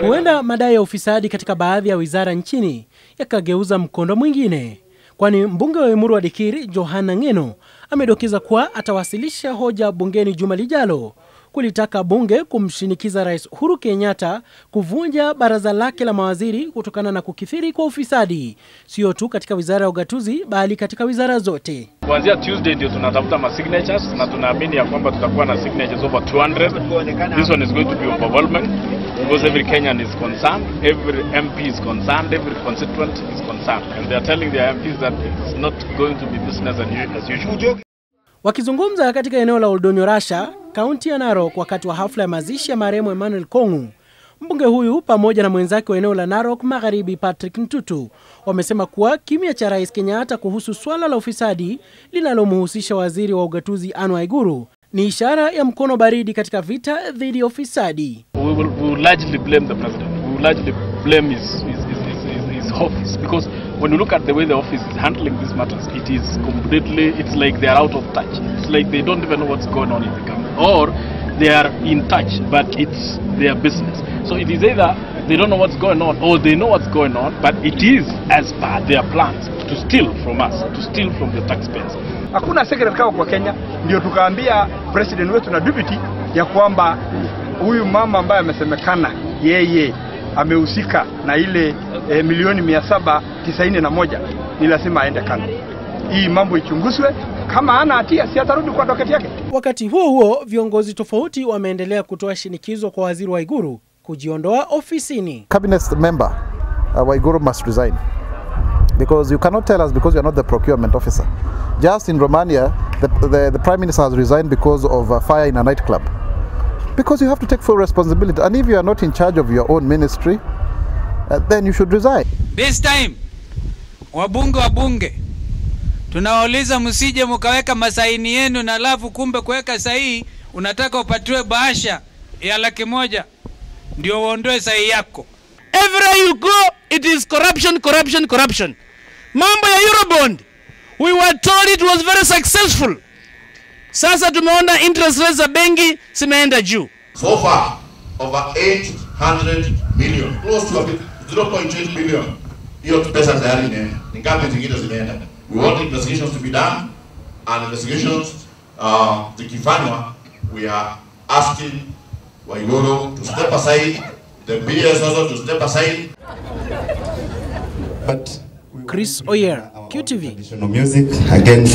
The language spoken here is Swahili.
Huenda madai ya ufisadi katika baadhi ya wizara nchini yakageuza mkondo mwingine, kwani mbunge wa Emuru wa Dikirr Johana Ng'eno amedokeza kuwa atawasilisha hoja bungeni juma lijalo kulitaka bunge kumshinikiza Rais Uhuru Kenyatta kuvunja baraza lake la mawaziri kutokana na kukithiri kwa ufisadi, sio tu katika wizara ya ugatuzi bali katika wizara zote. Kuanzia Tuesday ndio tunatafuta signatures na tunaamini ya kwamba tutakuwa na signatures over 200. This one is going to be overwhelming because every Kenyan is concerned, every MP is concerned, every constituent is concerned, and they are telling their MPs that it's not going to be business as usual. Wakizungumza katika eneo la Oldonyo Rasha, kaunti ya Narok, wakati wa hafla ya mazishi ya marehemu Emmanuel Kong'u, mbunge huyu pamoja na mwenzake wa eneo la Narok Magharibi Patrick Ntutu wamesema kuwa kimya cha Rais Kenyatta kuhusu swala la ufisadi linalomhusisha waziri wa ugatuzi Anne Waiguru ni ishara ya mkono baridi katika vita dhidi ya ufisadi. We will largely blame the president. We will largely blame his office, because when you look at the way the office is handling these matters, it is completely, it's like they are out of touch. It's like they don't even know what's going on in the government, or they are in touch, but it's their business. So it is either they don't know what's going on, or they know what's going on, but it is as per their plans to steal from us, to steal from the taxpayers. Hakuna secret kao kwa Kenya, ndio tukaambia president wetu na deputy ya kwamba huyu mama ambaye amesemekana yeye amehusika na ile milioni 791 ni lazima aende kando. Hii mambo ichunguzwe, kama ana hatia si atarudi kwa doketi yake. Wakati huo huo, viongozi tofauti wameendelea kutoa shinikizo kwa waziri Waiguru kujiondoa ofisini. Cabinet member Waiguru must resign, because you cannot tell us because you are not the procurement officer. Just in Romania, the prime minister has resigned because of a fire in a nightclub. Because you have to take full responsibility, and if you are not in charge of your own ministry, then you should resign. This time, wabunge tunawauliza msije mkaweka masaini yenu na alafu kumbe kuweka sahihi unataka upatiwe bahasha ya $100,000 ndio uondoe sahihi yako. Everywhere you go, it is corruption. Mambo ya Eurobond, we were told it was very successful. Sasa tumeona interest rates za benki zimeenda juu. So far, over 800 million, close to 0.8 billion. Hiyo pesa tayari ni ngapi zingine zimeenda. We want investigations to be done, and investigations zikifanywa, we are asking Waiguru to step aside, the BS also to step aside. Chris Oyer, QTV. Music again.